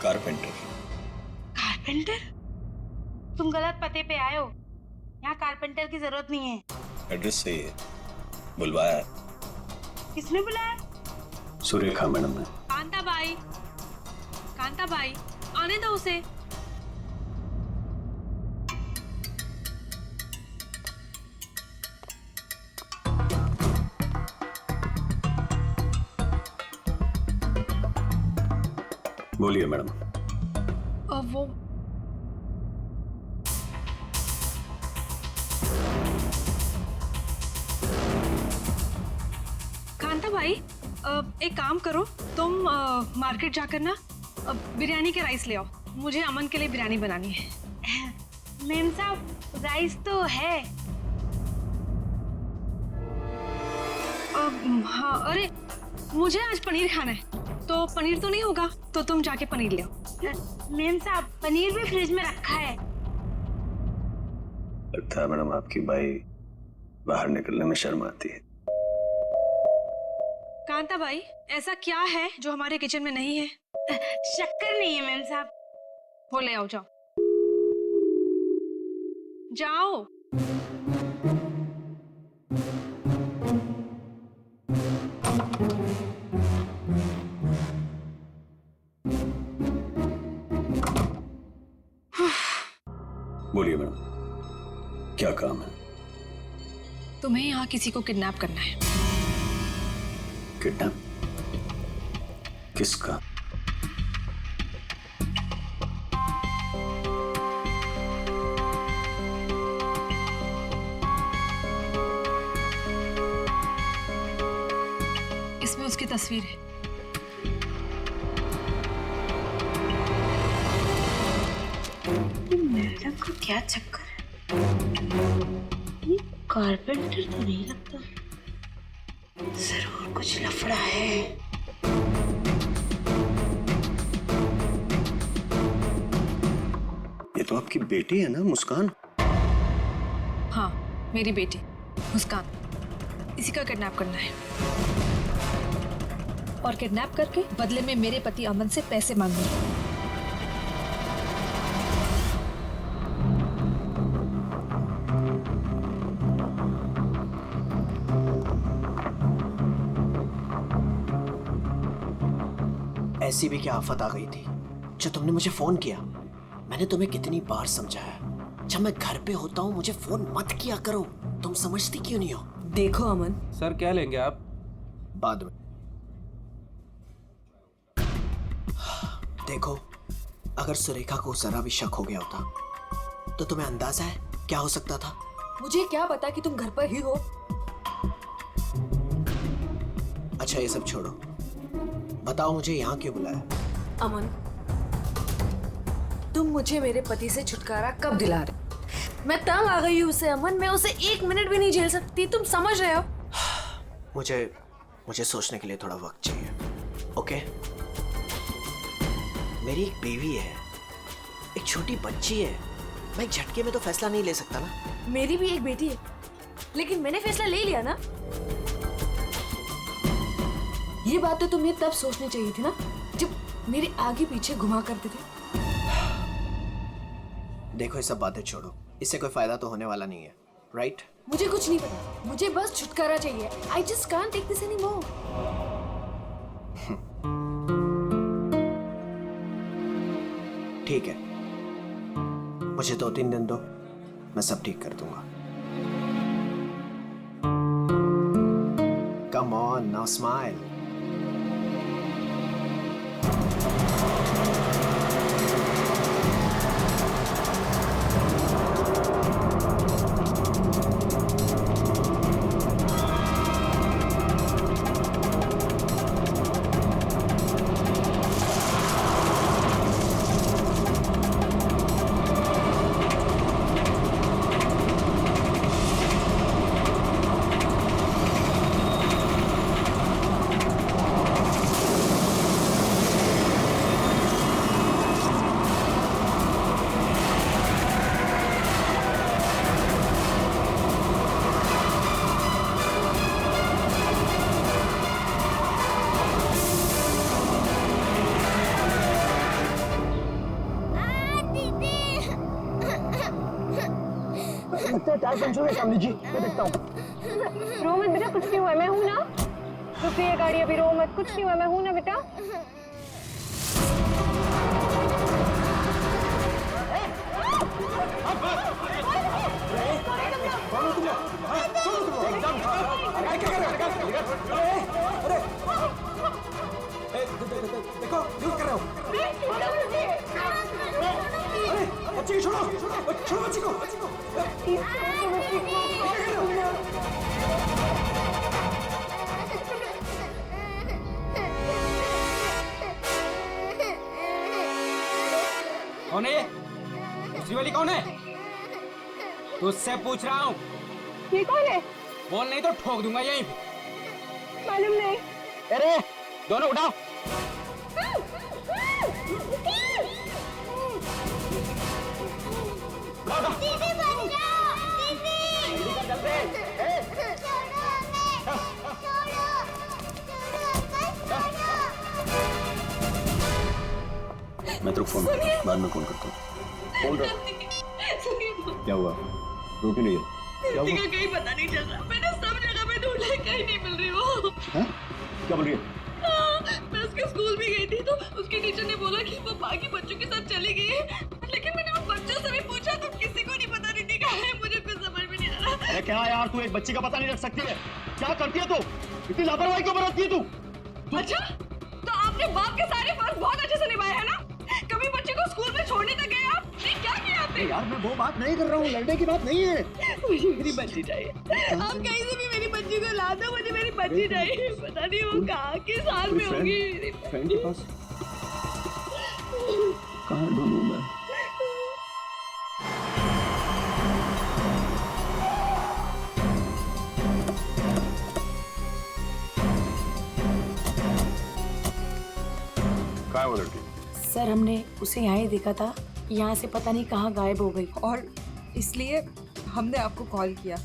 Carpenter. Carpenter? तुम गलत पते पे आए हो। यहाँ कारपेंटर की जरूरत नहीं है। एड्रेस सही है, बुलवाया है। किसने बुलाया? सुरेखा मैडम ने। कांता भाई आने दो उसे। बोलिए मैडम। वो कांता भाई, एक काम करो, तुम मार्केट जाकर ना बिरयानी के राइस ले आओ। मुझे अमन के लिए बिरयानी बनानी है। मैम साहब, राइस तो है। हाँ, अरे मुझे आज पनीर खाना है, तो पनीर तो नहीं होगा, तो तुम जाके पनीर ले आओ। मैम साहब, पनीर भी फ्रिज में रखा है। लगता है मैडम आपकी बाई बाहर निकलने में शर्म आती है। कांता भाई, ऐसा क्या है जो हमारे किचन में नहीं है? शक्कर नहीं है मैम साहब। वो ले आओ, जाओ जाओ। बोलिए मैडम, क्या काम है? तुम्हें यहाँ किसी को किडनैप करना है। किडनैप? किसका? इसमें उसकी तस्वीर है। मैडम को क्या चक्कर है? ये कारपेंटर तो नहीं लगता। जरूर कुछ लफड़ा है। ये तो आपकी बेटी है ना, मुस्कान? हाँ, मेरी बेटी मुस्कान। इसी का किडनैप करना है और किडनैप करके बदले में मेरे पति अमन से पैसे मांगने हैं। ऐसी भी क्या आफत आ गई थी जो तुमने मुझे फोन किया? मैंने तुम्हें कितनी बार समझाया, जब मैं घर पे होता हूँ मुझे फोन मत किया करो। तुम समझती क्यों नहीं हो? देखो अमन, सर क्या लेंगे आप? बाद में। देखो, अगर सुरेखा को जरा भी शक हो गया होता तो तुम्हें अंदाजा है क्या हो सकता था? मुझे क्या पता कि तुम घर पर ही हो। अच्छा ये सब छोड़ो, बताओ मुझे यहाँ क्यों बुलाया? अमन, तुम मुझे मेरे पति से छुटकारा कब दिला रहे? मैं तंग आ गई हूँ उससे अमन, मैं उसे 1 मिनट भी नहीं झेल सकती, तुम समझ रहे हो? मुझे सोचने के लिए थोड़ा वक्त चाहिए, ओके? मेरी एक बीवी है, एक छोटी बच्ची है, मैं एक झटके में तो फैसला नहीं ले सकता ना। मेरी भी एक बेटी है, लेकिन मैंने फैसला ले लिया ना। ये बात तो तुम्हें तब सोचनी चाहिए थी ना, जब मेरे आगे पीछे घुमा करते थे। देखो ये सब बातें छोड़ो, इससे कोई फायदा तो होने वाला नहीं है, राइट? मुझे कुछ नहीं पता, मुझे बस छुटकारा चाहिए। I just can't take this anymore. ठीक है, मुझे 2-3 दिन दो, मैं सब ठीक कर दूंगा। Come on, now smile. लगता है टायर पंचर हुआ सामने जी, मैं देखता हूँ। रो मत बेटा, कुछ नहीं हुआ, मैं हूँ ना। रुक गई है गाड़ी अभी, रो मत, कुछ नहीं हुआ, मैं हूँ ना बेटा। देखो क्या कर रहे हो? अरे बच्ची को छोड़ो, छोड़ो बच्ची को। कौन है ये? दूसरी वाली कौन है? तुझसे पूछ रहा हूँ। ये कौन है? बोल नहीं तो ठोक दूंगा यहीं। मालूम नहीं। अरे दोनों उठाओ। दीदी बच जाओ, दीदी। मैं तेरे को फोन करता हूँ, बाद में फोन करता हूँ। फोन कर। क्या हुआ? रो क्यों नहीं है? क्या हुआ? कहीं पता नहीं चल रहा, मैंने सब जगह पे ढूंढा, कहीं नहीं मिल रही वो। हाँ? क्या बोल रही है? मैं उसके स्कूल भी गई थी तो उसके टीचर ने बोला कि वो बाकी बच्चों के साथ चली गई है, लेकिन मैंने उन बच्चों से भी पूछा तो किसी को नहीं पता रिद्धि कहाँ है। मुझे कुछ समझ में नहीं आ रहा। अरे क्या यार, तू एक बच्ची का पता नहीं रख सकती है? क्या करती है तू? इतनी लापरवाही क्यों बरतती है तू? अच्छा, तो आपने बाप के सारे फर्ज बहुत अच्छे से निभाए हैं ना? कभी बच्चे को स्कूल में छोड़ने तक गए आप? नहीं, क्या किया आपने? यार मैं वो बात नहीं कर रहा हूँ, लड़ने की बात नहीं है। मुझे मेरी बच्ची चाहिए। आप कहीं से भी मेरी बच्ची को ला दो, मुझे मेरी बच्ची चाहिए। पता नहीं वो कहाँ किस हाल में होगी। फ्रेंड के पास कहाँ ढूंढूं मैं? कहाँ है वो लड़की? सर हमने उसे यहाँ ही देखा था, यहाँ से पता नहीं कहाँ गायब हो गई। और इसलिए हमने आपको कॉल किया।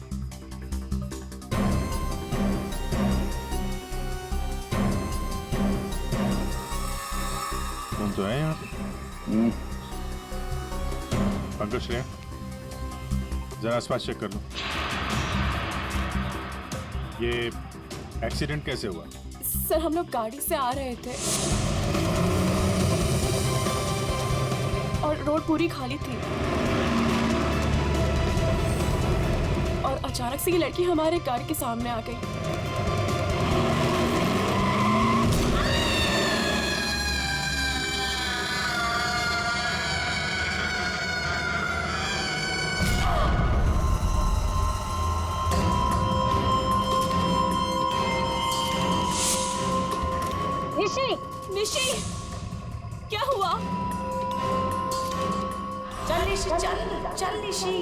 कौन तो है यहाँ पे? पंकज श्रेया, जरा आसपास चेक कर लो। ये एक्सीडेंट कैसे हुआ? सर हम लोग गाड़ी से आ रहे थे और रोड पूरी खाली थी और अचानक से ये लड़की हमारे कार के सामने आ गई। निशी, निशी, क्या हुआ? चल निशी, चल चल निशी,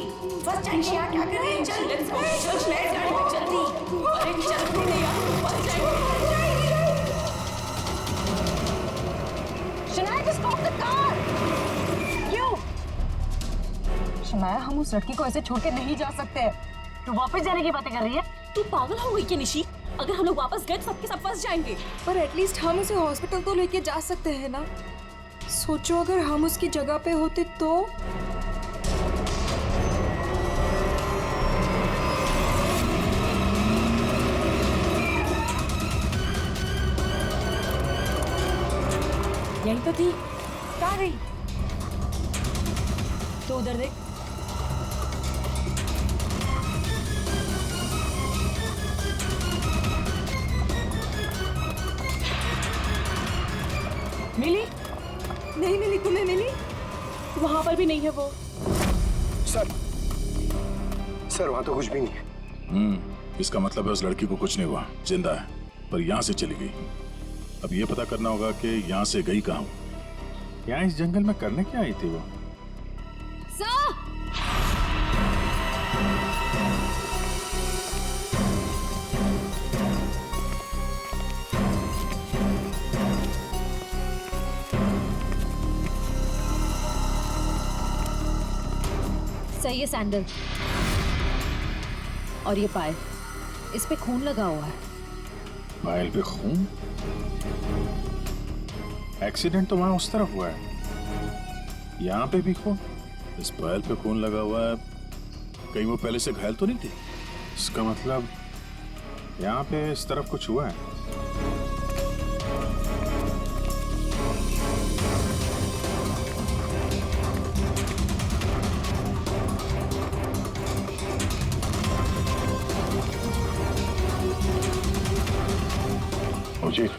फर्स्ट टाइम क्या कर रही है? चल लेट्स गो, चल लेट्स गो जल्दी। अरे चल नहीं यार, बच जाएंगे। Shanaya just stop the car। क्यों? शनाया हम उस लड़की को ऐसे छोड़ के नहीं जा सकते। तू वापस जाने की बातें कर रही है? तू पागल हो गई क्या निशी? अगर हम लोग वापस गए तो सबके सब फंस जाएंगे। पर एटलीस्ट हम उसे हॉस्पिटल तो लेके जा सकते हैं ना? सोचो अगर हम उसकी जगह पे होते तो। यही तो थी, कहाँ गई? तो उधर देख। मिली? नहीं मिली, तुम्हें मिली? वहां पर भी नहीं है वो। सर वहाँ तो कुछ भी नहीं है। इसका मतलब है उस लड़की को कुछ नहीं हुआ, जिंदा है, पर यहाँ से चली गई। अब ये पता करना होगा कि यहाँ से गई कहाँ। यहाँ इस जंगल में करने क्या आई थी वो? सही है सैंडल। और ये पायल, इस पे खून लगा हुआ है। पायल पे खून? एक्सीडेंट तो वहां उस तरफ हुआ है, यहाँ पे भी खून। इस पायल पे खून लगा हुआ है, कहीं वो पहले से घायल तो नहीं थी? इसका मतलब यहाँ पे इस तरफ कुछ हुआ है। चीफ,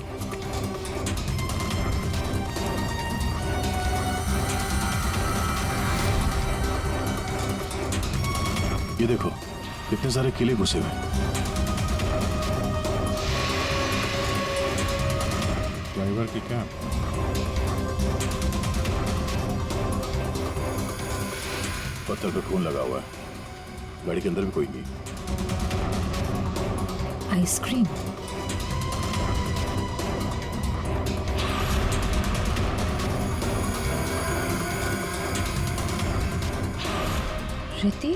ये देखो कितने सारे किले घुसे हुए। ड्राइवर की क्या? पत्थर पे खून लगा हुआ है। गाड़ी के अंदर भी कोई नहीं। आइसक्रीम। रिति?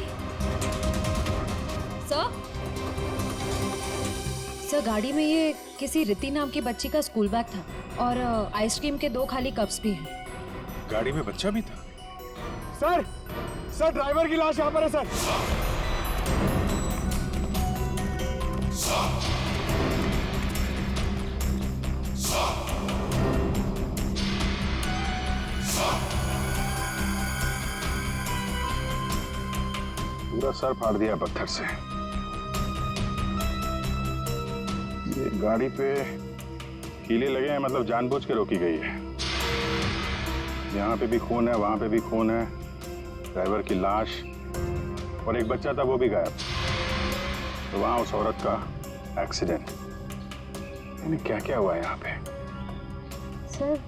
सर गाड़ी में ये किसी रिति नाम की बच्ची का स्कूल बैग था और आइसक्रीम के 2 खाली कप्स भी हैं। गाड़ी में बच्चा भी था? सर ड्राइवर की लाश यहाँ पर है सर। पूरा सर फाड़ दिया पत्थर से। ये गाड़ी पे कीले लगे हैं, मतलब जानबूझ के रोकी गई है। यहाँ पे भी खून है, वहां पे भी खून है। ड्राइवर की लाश और एक बच्चा था वो भी गायब। तो वहां उस औरत का एक्सीडेंट। यानी क्या क्या हुआ यहाँ पे? सर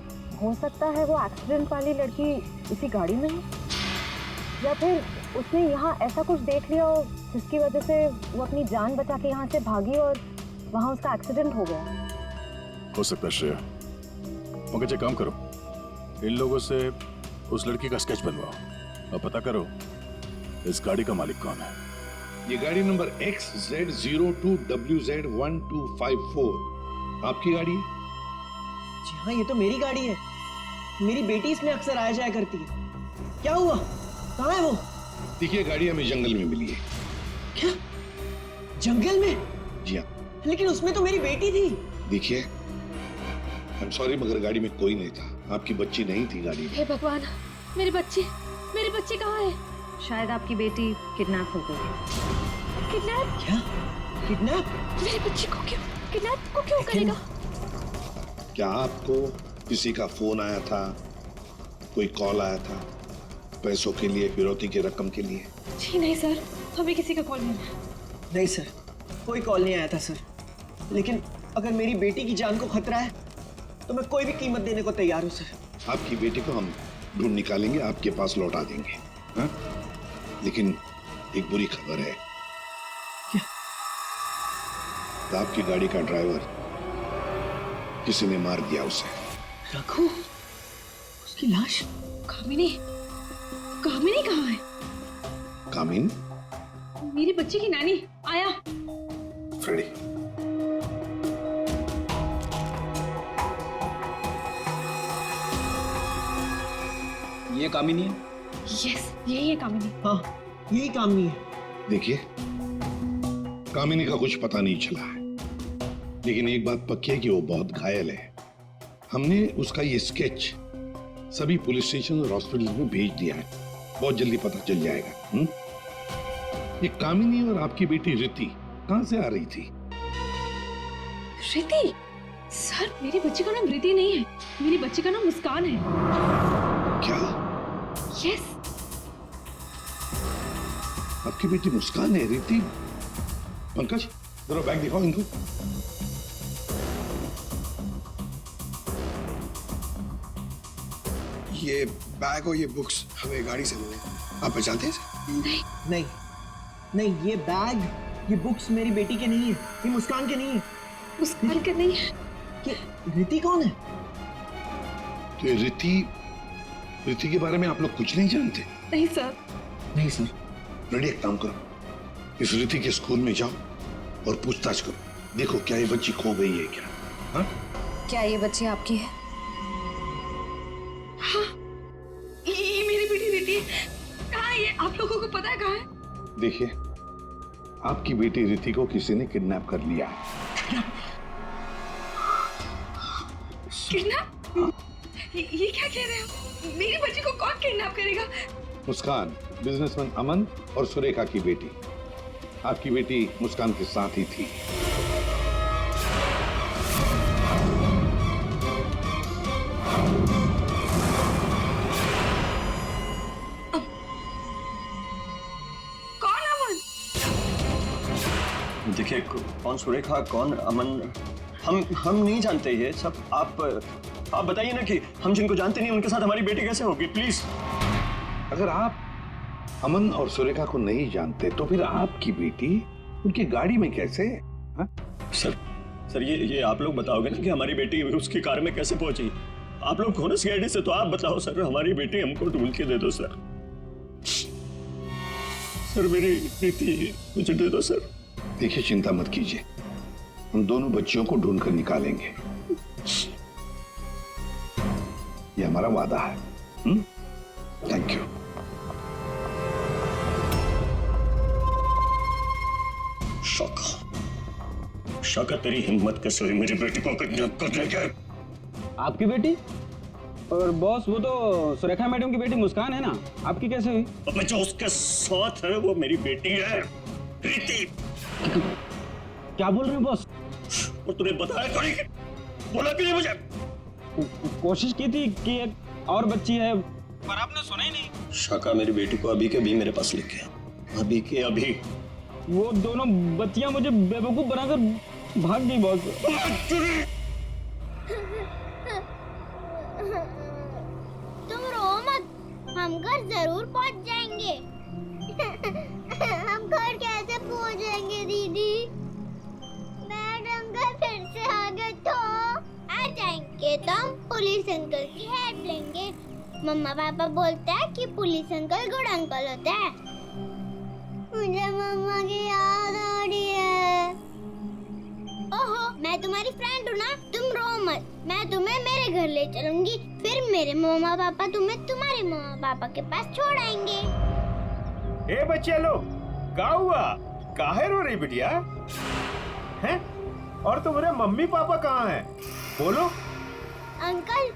हो सकता है वो एक्सीडेंट वाली लड़की इसी गाड़ी में है, या फिर उसने यहाँ ऐसा कुछ देख लिया हो जिसकी वजह से वो अपनी जान बचा के यहाँ से भागी और वहाँ उसका एक्सीडेंट हो गया। हो सकता है श्रेया। मगर एक काम करो, इन लोगों से उस लड़की का स्केच बनवाओ और पता करो इस गाड़ी का मालिक कौन है। ये गाड़ी नंबर XZ02WZ1254 आपकी गाड़ी है? जी हाँ, ये तो मेरी गाड़ी है। मेरी बेटी इसमें अक्सर आया जाया करती है। क्या हुआ? कहाँ है वो? देखिए गाड़ी हमें जंगल में मिली है। क्या? जंगल में? जी हाँ। लेकिन उसमें तो मेरी बेटी थी। देखिए आई एम सॉरी मगर गाड़ी में कोई नहीं था। आपकी बच्ची नहीं थी गाड़ी में। हे भगवान, मेरी बच्ची कहाँ है? शायद आपकी बेटी किडनैप हो गई। किडनैप? क्या? किडनैप? मेरी बच्ची को क्यों करेगा? क्या आपको किसी का फोन आया था, कोई कॉल आया था पैसों के लिए, फिरौती की रकम के लिए? जी नहीं सर, हमें किसी का कॉल नहीं आया। नहीं सर, कोई कॉल नहीं आया था सर। लेकिन अगर मेरी बेटी की जान को खतरा है तो मैं कोई भी कीमत देने को तैयार हूँ सर। आपकी बेटी को हम ढूंढ निकालेंगे, आपके पास लौटा देंगे। हाँ? लेकिन एक बुरी खबर है। क्या? तो आपकी गाड़ी का ड्राइवर किसी ने मार दिया उसे। रघु? उसकी लाश? कामिनी कहाँ है? कामिन? मेरी बच्ची की नानी आया। फ्रेडी, ये कामिनी है? यस, यही है कामिनी। हाँ, यही कामिनी है। देखिए कामिनी का कुछ पता नहीं चला है, लेकिन एक बात पक्की है कि वो बहुत घायल है। हमने उसका ये स्केच सभी पुलिस स्टेशन और हॉस्पिटल में भेज दिया है। बहुत जल्दी पता चल जाएगा। ये कामिनी और आपकी बेटी रिति कहां से आ रही थी? रिति? सर मेरी बच्ची का नाम रिति नहीं है, मेरी बच्ची का नाम मुस्कान है। क्या? यस। आपकी बेटी मुस्कान है? रिति? पंकज जरा बैग दिखाओ इनको। ये बैग और ये बुक्स हमें गाड़ी से मिले। आप पहचानते हैं? नहीं, ये बैग, ये बुक्स मेरी बेटी के नहीं है, ये मुस्कान के नहीं है। मुस्कान के नहीं है? ये रिति कौन है? तो रिति के बारे में आप लोग कुछ नहीं जानते? नहीं सर। नहीं सर। रेडी, एक काम करो, इस रिति के स्कूल में जाओ और पूछताछ करो, देखो क्या ये बच्ची खो गई है क्या? हाँ? क्या ये बच्ची आपकी है? हाँ, ये मेरी बेटी रिति है। कहाँ है ये? आप लोगों को पता है कहाँ है? देखिए, आपकी बेटी रिति को किसी ने किडनैप कर लिया है। किडनैप? ये क्या कह रहे हो? मेरी बच्ची को कौन किडनैप करेगा? मुस्कान, बिजनेसमैन अमन और सुरेखा की बेटी। आपकी बेटी मुस्कान के साथ ही थी। देखिए, कौन सुरेखा, कौन अमन, हम नहीं जानते ये सब। आप बताइए ना कि हम जिनको जानते नहीं उनके साथ हमारी बेटी कैसे होगी, प्लीज। अगर आप अमन और सुरेखा को नहीं जानते तो फिर आपकी बेटी उनकी गाड़ी में कैसे? हा? सर ये आप लोग बताओगे ना कि हमारी बेटी उसकी कार में कैसे पहुंची? आप लोग कौन सीआईडी से, तो आप बताओ सर। हमारी बेटी हमको ढूंढ के दे दो सर। सर मेरी बेटी मुझे दे दो सर। देखिए, चिंता मत कीजिए, हम दोनों बच्चियों को ढूंढ कर निकालेंगे। ये हमारा वादा है। Thank you. शौका, तेरी हिम्मत कैसे हुई मेरी बेटी को किडनैप करने के? आपकी बेटी? और बॉस, वो तो सुरेखा मैडम की बेटी मुस्कान है ना, आपकी कैसे हुई? अब जो उसके साथ है वो मेरी बेटी है, रिति। क्या बोल रहे हैं बॉस? और तूने बताया थोड़ी, बोला क्यों मुझे? कोशिश की थी कि एक और बच्ची है, पर आपने सुना ही नहीं। शाका, मेरी बेटी को अभी के अभी मेरे पास लेके आ, अभी के अभी। वो दोनों बच्चियां मुझे बेवकूफ बनाकर भाग गई बॉस। तुम रो मत, हम घर जरूर पहुंच जाएंगे। हम घर कैसे पहुंचेंगे दीदी? मैडम का फिर से आ गए तो आ जाएंगे तो हम पुलिस अंकल की हेल्प लेंगे। मम्मा पापा बोलते हैं कि पुलिस अंकल गुड अंकल होते हैं। मुझे मम्मा की याद आ रही है। ओहो, मैं तुम्हारी फ्रेंड हूँ ना, तुम रो मत। मैं तुम्हें मेरे घर ले चलूंगी, फिर मेरे मम्मा पापा तुम्हें तुम्हारे मम्मा पापा के पास छोड़ आएंगे। ए बच्चे लोग, क्या हुआ? काहे रो रही बिटिया? हैं? और तुम्हारे मम्मी पापा कहाँ हैं? बोलो। अंकल,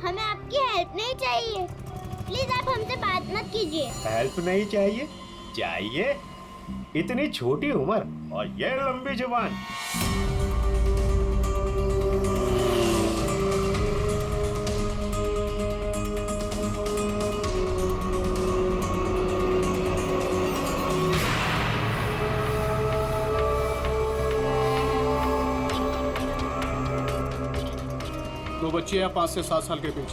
हमें आपकी हेल्प नहीं चाहिए, प्लीज आप हमसे बात मत कीजिए। हेल्प नहीं चाहिए? चाहिए? इतनी छोटी उम्र और ये लंबी जुबान। दो बच्चे हैं 5 से 7 साल के बीच,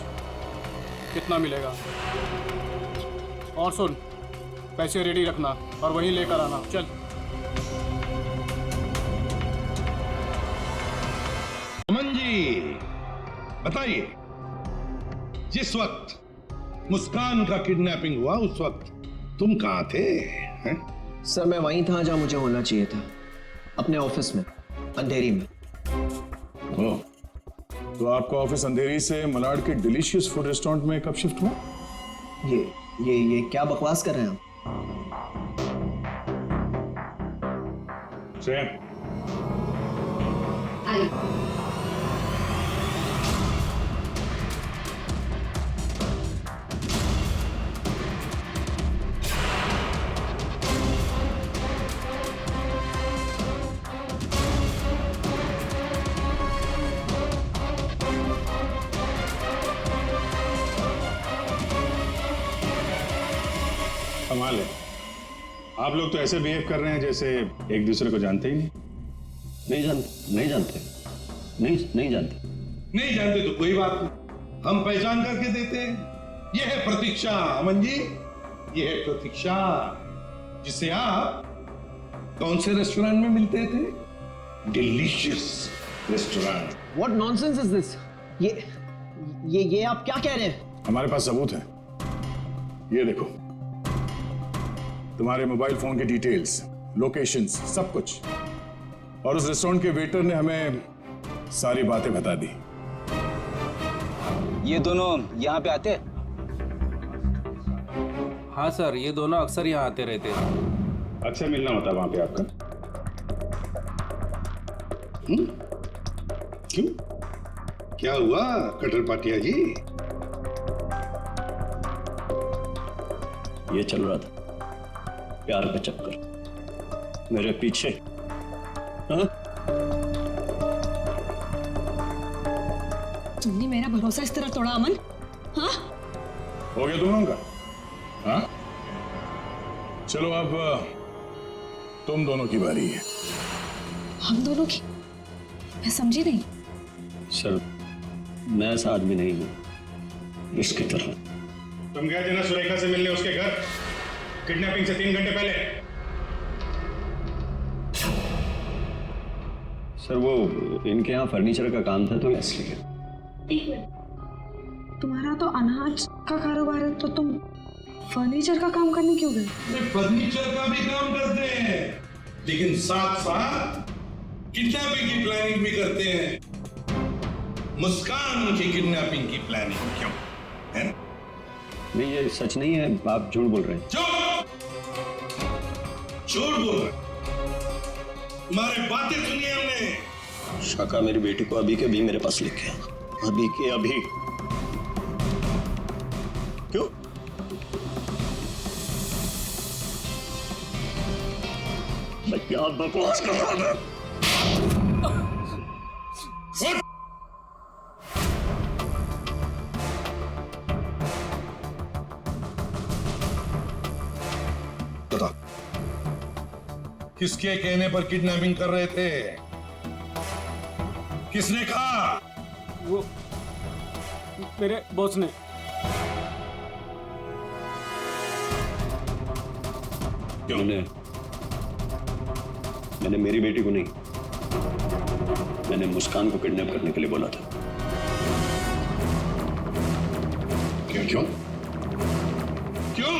कितना मिलेगा? और सुन, पैसे रेडी रखना और वहीं लेकर आना। चल। अमन जी, बताइए, जिस वक्त मुस्कान का किडनैपिंग हुआ उस वक्त तुम कहाँ थे? हैं? सर, मैं वहीं था जहाँ मुझे होना चाहिए था, अपने ऑफिस में, अंधेरी में। ओह, तो आपका ऑफिस अंधेरी से मलाड के डिलीशियस फूड रेस्टोरेंट में कब शिफ्ट हुआ? ये क्या बकवास कर रहे हैं आप? कमाल है, आप लोग तो ऐसे बिहेव कर रहे हैं जैसे एक दूसरे को जानते ही नहीं। नहीं जानते। नहीं जानते तो कोई बात नहीं, हम पहचान करके देते हैं। यह है प्रतीक्षा अमन जी, यह है प्रतीक्षा, जिसे आप कौन से रेस्टोरेंट में मिलते थे? Delicious restaurant. What nonsense is this? ये आप क्या कह रहे हैं? हमारे पास सबूत है, ये देखो, तुम्हारे मोबाइल फोन की डिटेल्स, लोकेशंस, सब कुछ। और उस रेस्टोरेंट के वेटर ने हमें सारी बातें बता दी। ये दोनों यहाँ पे आते? हाँ सर, ये दोनों अक्सर यहाँ आते रहते हैं। अच्छा मिलना होता वहां पे आपका। क्यों, क्या हुआ कटर पाटिया जी? ये चल रहा था प्यार का चक्कर मेरे पीछे। हाँ? तुमने मेरा भरोसा इस तरह तोड़ा अमन? हाँ? हो गया तुम लोगों का? हाँ? चलो अब तुम दोनों की बारी है। हम दोनों की? मैं समझी नहीं। सर मैं ऐसा आदमी नहीं हूं इसकी तरह। तुम गए थे ना सुरेखा से मिलने उसके घर किडनैपिंग से 3 घंटे पहले। सर वो इनके यहाँ फर्नीचर का काम था तो इसलिए। तुम्हारा तो अनाज का कारोबार है, तो तुम फर्नीचर का काम करने क्यों गए? फर्नीचर का भी काम करते हैं, लेकिन साथ साथ किडनैपिंग की प्लानिंग भी करते हैं। मुस्कान की किडनैपिंग की प्लानिंग क्यों है? नहीं ये सच नहीं है, आप झूठ बोल रहे हैं। झूठ बोल रहे, तुम्हारे बातें सुनी हमने। शाका मेरी बेटी को अभी के अभी मेरे पास लेके आ, अभी के अभी। क्यों? मैं क्या बकवास कर रहा था? किसके कहने पर किडनैपिंग कर रहे थे? किसने कहा? वो मेरे बॉस ने। मैंने मेरी बेटी को नहीं, मैंने मुस्कान को किडनैप करने के लिए बोला था। क्यों क्यों क्यों?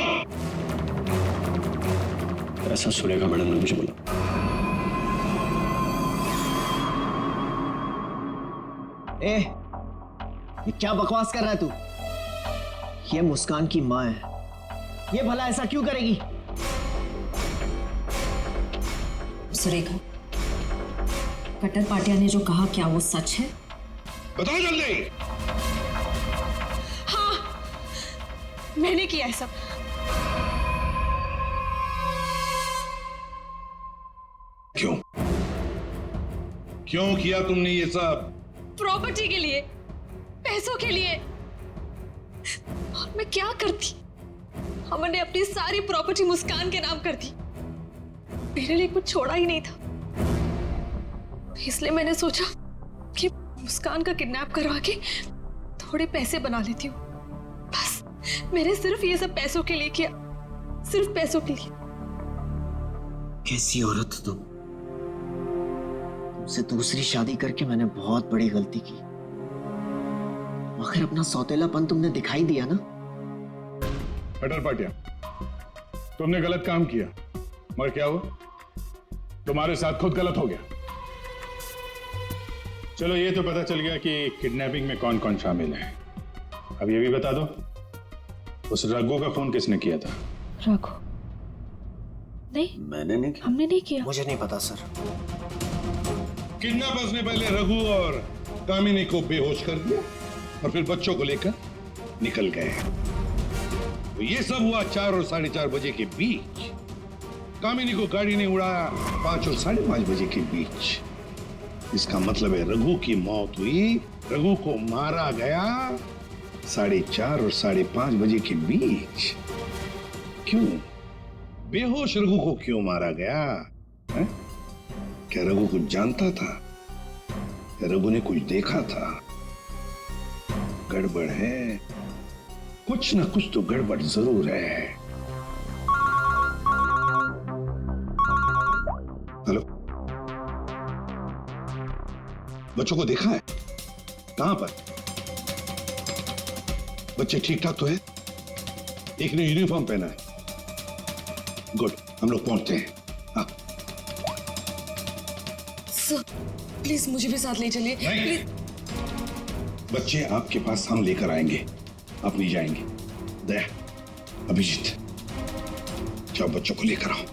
ऐसा सुरेखा मैडम ने मुझे बोला। ए, ये क्या बकवास कर रहा है तू? ये मुस्कान की माँ है, ये भला ऐसा क्यों करेगी? सुरेखा, कटर पाटिया ने जो कहा क्या वो सच है? बताओ जल्दी। हाँ, मैंने किया है सब। क्यों क्यों किया तुमने ये सब? प्रॉपर्टी के लिए, पैसों के लिए। और मैं क्या करती? हमने अपनी सारी प्रॉपर्टी मुस्कान के नाम कर दी। मेरे लिए कुछ छोड़ा ही नहीं था, इसलिए मैंने सोचा कि मुस्कान का किडनैप करवा के थोड़े पैसे बना लेती हूँ। बस मैंने सिर्फ ये सब पैसों के लिए किया, सिर्फ पैसों के लिए। कैसी औरत हो तुम? तुमसे दूसरी शादी करके मैंने बहुत बड़ी गलती की। आखिर अपना सौतेलापन तुमने दिखाई दिया ना। कटर पाटिया, तुमने गलत काम किया, मगर क्या हुआ? तुम्हारे साथ खुद गलत हो गया। चलो ये तो पता चल गया कि किडनैपिंग में कौन कौन शामिल है। अब ये भी बता दो, उस रघु का फोन किसने किया था? रघु? नहीं, मैंने नहीं किया। हमने नहीं किया। मुझे नहीं पता सर। किडनैपर्स ने पहले रघु और कामिनी को बेहोश कर दिया और फिर बच्चों को लेकर निकल गए। तो ये सब हुआ 4 और 4:30 बजे के बीच। कामिनी को गाड़ी ने उड़ाया 5 और 5:30 बजे के बीच। इसका मतलब है रघु की मौत हुई, रघु को मारा गया 4:30 और 5:30 बजे के बीच। क्यों? बेहोश रघु को क्यों मारा गया है? क्या रघु कुछ जानता था? क्या रघु ने कुछ देखा था? गड़बड़ है, कुछ ना कुछ तो गड़बड़ जरूर है। हेलो, बच्चों को देखा है? कहां पर? बच्चे ठीक ठाक तो है? एक ने यूनिफॉर्म पहना है। गुड, हम लोग पहुंचते हैं। हाँ। सर, प्लीज मुझे भी साथ ले चलिए। प्लीज। बच्चे आपके पास हम लेकर आएंगे, आप नहीं जाएंगे। दया, अभिजीत, जाओ बच्चों को लेकर आओ।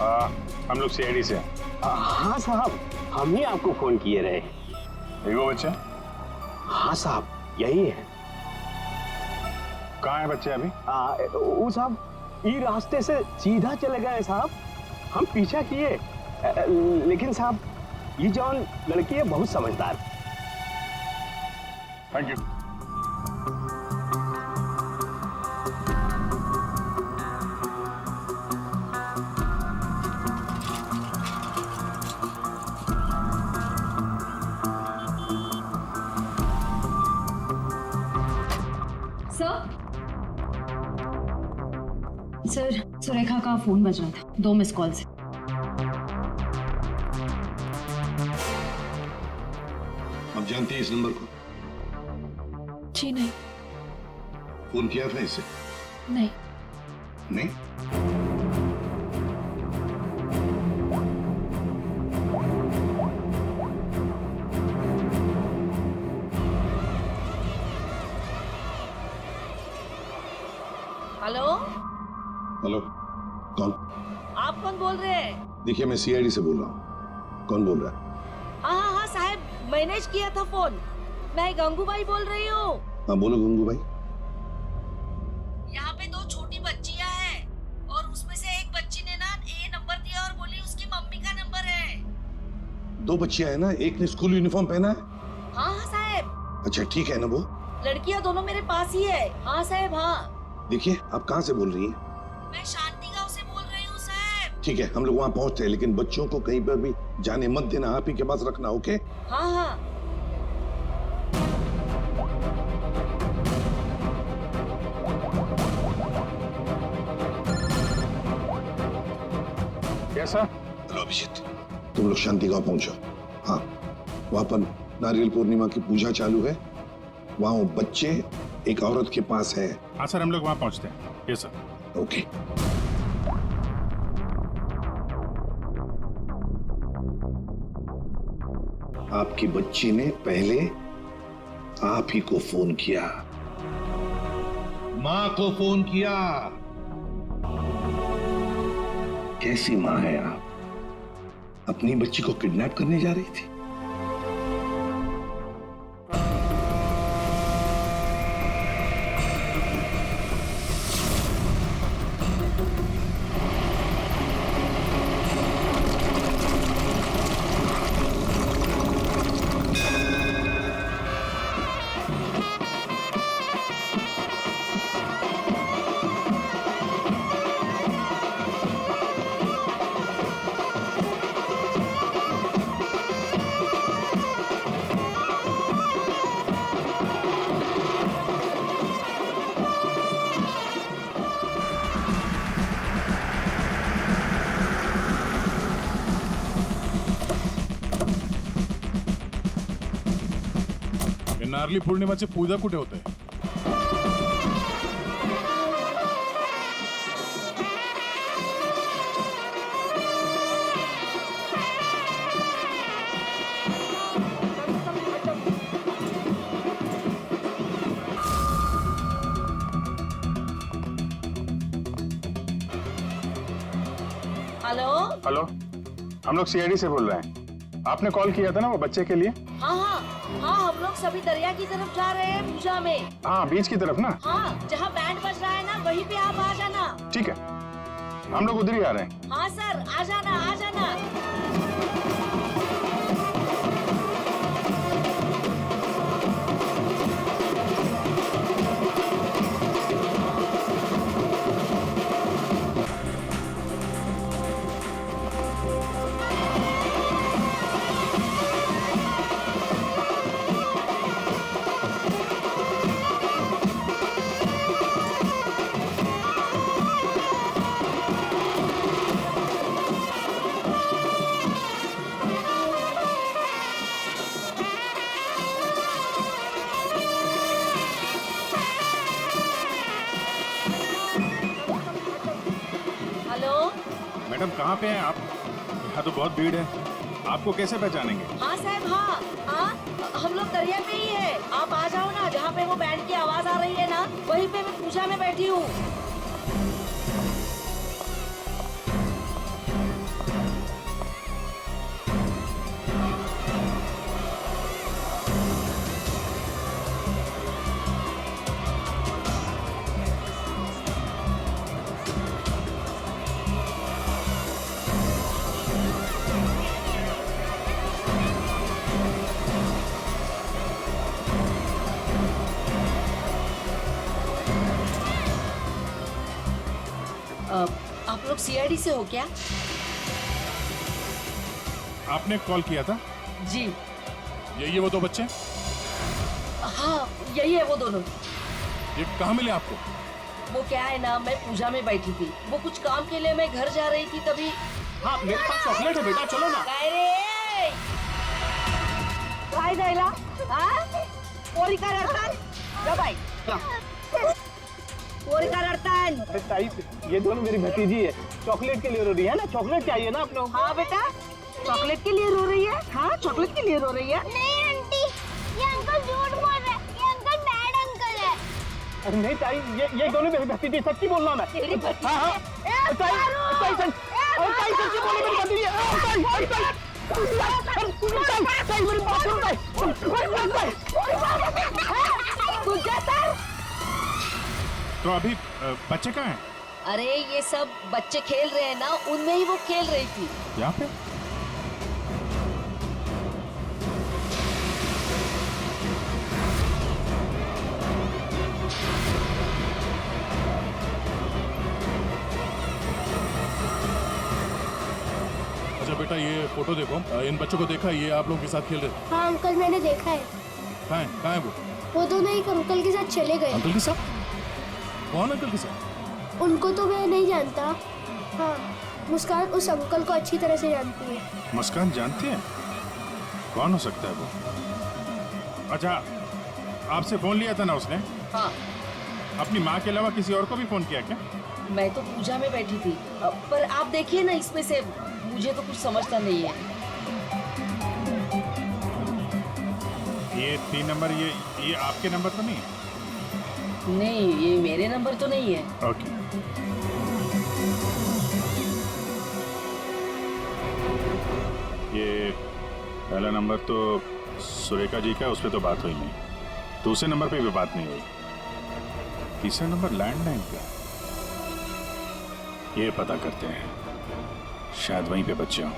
हम लोग सीआईडी से हैं। हाँ साहब, हम ही आपको फोन किए रहे। वो बच्चे? हाँ साहब, यही है। कहाँ है बच्चे अभी? वो साहब ये रास्ते से सीधा चले गए साहब, हम पीछा किए, लेकिन साहब ये जौन लड़की है बहुत समझदार। Thank you. सर, सुरेखा का फोन बज रहा था 2 मिस कॉल से। आप जानते हैं इस नंबर को? जी नहीं। फोन किया था इसे? नहीं। नहीं? हेलो, हेलो, कौन? आप कौन बोल रहे हैं? देखिए मैं सीआईडी से बोल रहा हूँ। कौन बोल रहा है? हाँ साहब, मैनेज किया था फोन। मैं गंगूबाई बोल रही हूँ। हाँ बोलो गंगूबाई। यहाँ पे 2 छोटी बच्चियाँ हैं और उसमें से एक बच्ची ने ना ये नंबर दिया और बोली उसकी मम्मी का नंबर है। 2 बच्चियां हैं ना, एक ने स्कूल यूनिफॉर्म पहना है। हाँ साहब। अच्छा ठीक है ना वो? लड़कियाँ दोनों मेरे पास ही है। हाँ साहब, हाँ। देखिए आप कहाँ से बोल रही हैं? मैं शांति गांव से बोल रही हूँ साहब। ठीक है, हम लोग वहाँ पहुँचते हैं, लेकिन बच्चों को कहीं पर भी जाने मत देना, आप ही के पास रखना। ओके? हाँ हाँ। कैसा? हेलो अभिजीत, तुम लोग शांति गांव पहुंचो। हाँ, वहाँ पर नारियल पूर्णिमा की पूजा चालू है। वहाँ वो बच्चे एक औरत के पास है। हाँ सर, हम लोग वहाँ पहुँचते हैं। Yes sir. ओके। आपकी बच्ची ने पहले आप ही को फोन किया, माँ को फोन किया। कैसी माँ है आप? अपनी बच्ची को किडनैप करने जा रही थी। नारली पौर्णिमाचे पूजा कुठे होते? हेलो। हेलो, हम लोग सीआईडी से बोल रहे हैं। आपने कॉल किया था ना वो बच्चे के लिए? हाँ हाँ हाँ, हम लोग सभी दरिया की तरफ जा रहे हैं पूजा में। हाँ, बीच की तरफ ना? हाँ, जहाँ बैंड बज रहा है ना वहीं पे आप आ जाना। ठीक है, हम लोग उधर ही आ रहे हैं। हाँ सर, आ जाना आ जाना। मैडम कहाँ पे हैं आप? यहाँ तो बहुत भीड़ है, आपको कैसे पहचानेंगे? हाँ साहब, हाँ हाँ, हम लोग दरिया पे ही है। आप आ जाओ ना, जहाँ पे वो बैंड की आवाज आ रही है ना वहीं पे मैं पूजा में बैठी हूँ। लोग सीआईडी से हो क्या? आपने कॉल किया था? जी। ये वो दो बच्चे? हाँ यही है वो दोनों। ये कहाँ मिले आपको? वो क्या है ना, मैं पूजा में बैठी थी, वो कुछ काम के लिए मैं घर जा रही थी तभी। हाँ मेरे पास चॉकलेट है बेटा, चलो ना। काय जायला पोरी का रडतान जा बाई पोरी का रडतान। ताई ये दोनों मेरी भतीजी है, चॉकलेट के लिए रो रही है ना, चॉकलेट चाहिए ना आप लोग? हाँ बेटा चॉकलेट के लिए रो रही है। हाँ चॉकलेट के लिए रो रही है। नहीं आंटी, ये अंकल झूठ बोल रहे हैं, ये अंकल बैड अंकल है। अरे नहीं ताई, ये दोनों मेरी भतीजी, सच्ची बोल रहा हूं मैं। तेरी भतीजी? हाँ हाँ ताई सच्ची बोली मेरी भतीजी है। तो अभी बच्चे कहाँ हैं? अरे ये सब बच्चे खेल रहे हैं ना, उनमें ही वो खेल रही थी। यहाँ पे? अच्छा बेटा ये फोटो देखो, इन बच्चों को देखा, ये आप लोगों के साथ खेल रहे थे? हाँ अंकल मैंने देखा है। कहाँ है वो दोनों एक अंकल के साथ चले गए। अंकल के साथ? कौन अंकल के साथ? उनको तो मैं नहीं जानता। हाँ मुस्कान उस अंकल को अच्छी तरह से जानती है। मुस्कान जानती है? कौन हो सकता है वो? अच्छा आपसे फोन लिया था ना उसने? हाँ। अपनी माँ के अलावा किसी और को भी फोन किया क्या? मैं तो पूजा में बैठी थी, पर आप देखिए ना, इसमें से मुझे तो कुछ समझता नहीं है। ये 3 नंबर, ये आपके नंबर तो नहीं है? नहीं ये मेरे नंबर तो नहीं है। ओके। ये पहला नंबर तो सुरेखा जी का, उस पर तो बात हुई नहीं। दूसरे नंबर पे भी बात नहीं हुई। तीसरा नंबर लैंडलाइन का, ये पता करते हैं, शायद वहीं पे बच्चे हों।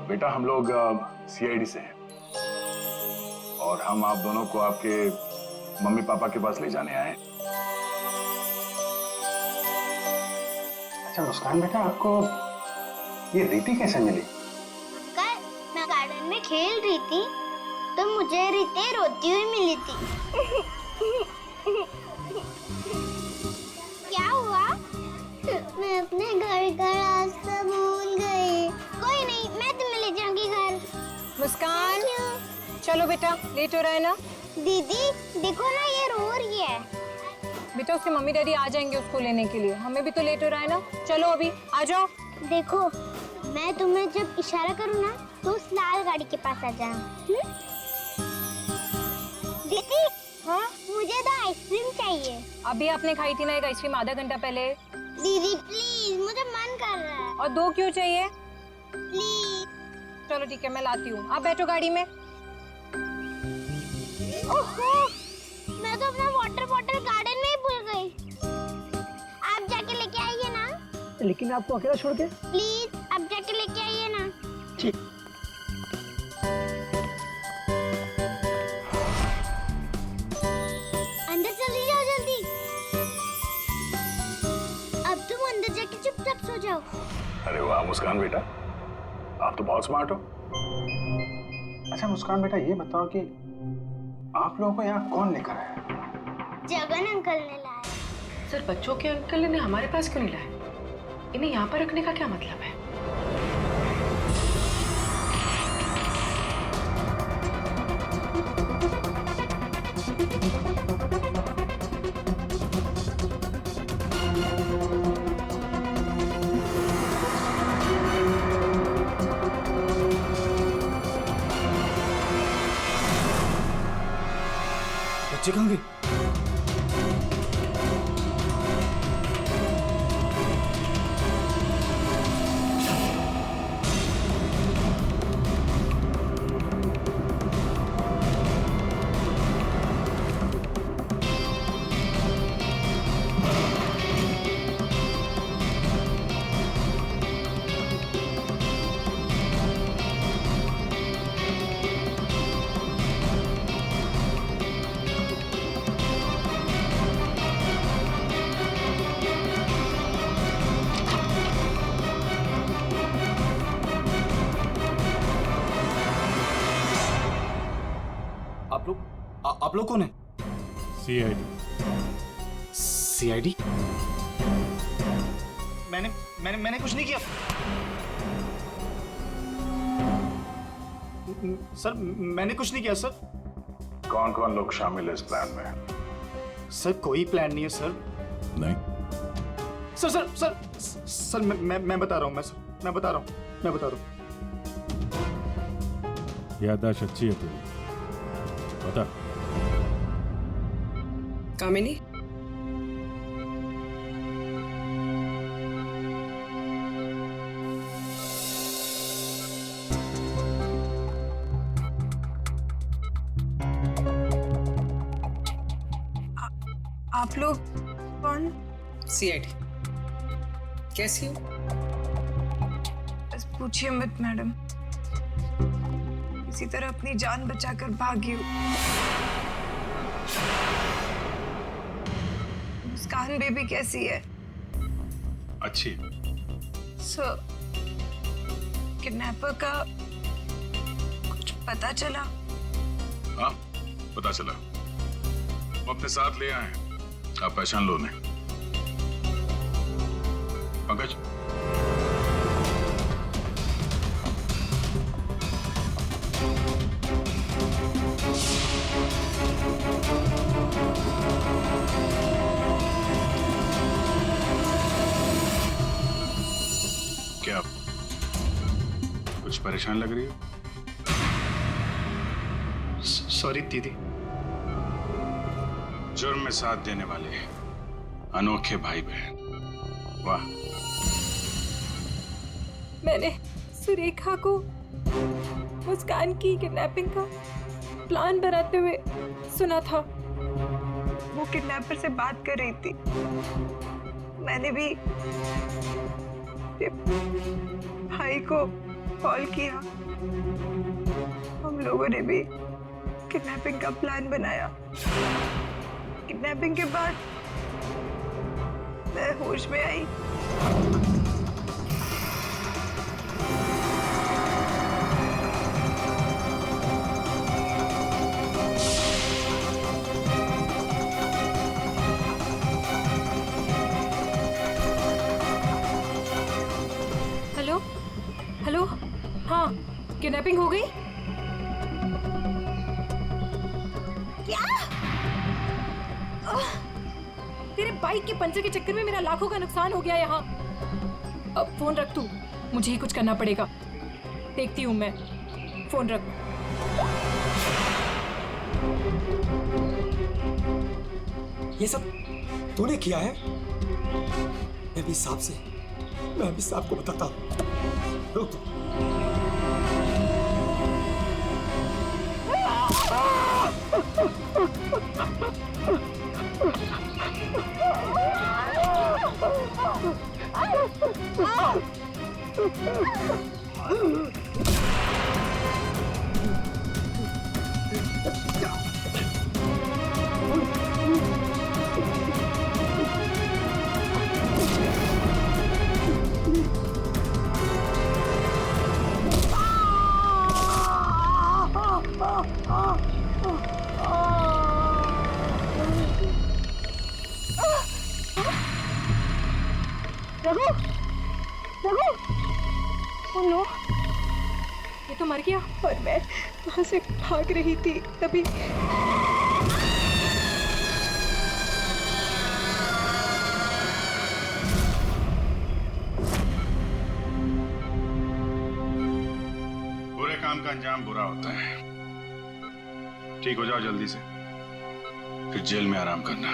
बेटा हम लोग सीआईडी से हैं और हम आप दोनों को आपके मम्मी पापा के पास ले जाने आए। अच्छा मुस्कान बेटा, आपको ये रीति कैसे मिली? कल मैं गार्डन में खेल रही थी तो मुझे रीति रोती हुई मिली थी। क्या हुआ? मैं अपने घर का रास्ता भूल गई। कोई नहीं, मैं तुम्हें ले जाऊंगी घर। मुस्कान चलो बेटा, लेट हो रहा है ना। दीदी देखो ना, ये रो रही है। बेटा उसके मम्मी डैडी आ जाएंगे उसको लेने के लिए, हमें भी तो लेट हो रहा है ना। चलो अभी आ जाओ। देखो मैं तुम्हें जब इशारा करूँ ना तो उस लाल गाड़ी के पास आ जाना। दीदी, हाँ मुझे तो आइसक्रीम चाहिए। अभी आपने खाई थी ना एक आइसक्रीम आधा घंटा पहले। दीदी प्लीज, मुझे मन कर रहा है। और 2 क्यों चाहिए? प्लीज। चलो ठीक है, मैं लाती हूँ, आप बैठो गाड़ी में। ओहो, मैं तो अपना वाटर बॉटल गार्डन में ही भूल गई। आप जाके लेके आइए ना। लेकिन आपको अकेला छोड़ के? प्लीज, आप जाके लेके आइए ना। ठीक। अंदर चली जाओ जल्दी। अब तुम अंदर जाके चुपचाप सो जाओ। अरे वाह मुस्कान बेटा, आप तो बहुत स्मार्ट हो। अच्छा मुस्कान बेटा, ये बताओ कि आप लोगों को यहाँ कौन लेकर आया? जगन अंकल ने लाया। सर, बच्चों के अंकल ने हमारे पास क्यों नहीं लाए? इन्हें यहाँ पर रखने का क्या मतलब है? बच्चे कहाँ गए? आप लोग कौन है? सीआईडी। सीआईडी? मैंने कुछ नहीं किया सर, मैंने कुछ नहीं किया सर। कौन कौन लोग शामिल है इस प्लान में? सर कोई प्लान नहीं है सर। नहीं सर सर सर सर मैं बता रहा हूँ, मैं बता रहा हूँ। याददाश्त अच्छी है तेरी, बता। कामिनी, आप लोग कौन? सीआईडी। कैसी हो? बस पूछिए मत मैडम, किसी तरह अपनी जान बचाकर भागी हूँ। मुस्कान बेबी कैसी है? अच्छी। सर, किडनैपर का कुछ पता चला? हाँ पता चला, वो अपने साथ ले आए हैं, आप पहचान लो उन्हें। पंकज, क्या कुछ परेशान लग रही हो? सॉरी दीदी। जुर्म में साथ देने वाले अनोखे भाई बहन, वाह। मैंने सुरेखा को मुस्कान की किडनैपिंग का प्लान बनाते हुए सुना था। वो किडनैपर से बात कर रही थी। मैंने भी भाई को कॉल किया। हम लोगों ने भी किडनैपिंग का प्लान बनाया। किडनैपिंग के बाद मैं होश में आई। हेलो हेलो, हाँ किडनैपिंग हो गई? क्या? तेरे बाइक के पंचर के चक्कर में मेरा लाखों का नुकसान हो गया यहाँ। अब फोन रख तू, मुझे ही कुछ करना पड़ेगा। देखती हूँ मैं, फोन रख। ये सब तूने किया है? मैं भी साहब को बताता हूँ। रुक तू। नो, ये तो मर गया और मैं वहां से भाग रही थी तभी। बुरे काम का अंजाम बुरा होता है। ठीक हो जाओ जल्दी से, फिर जेल में आराम करना।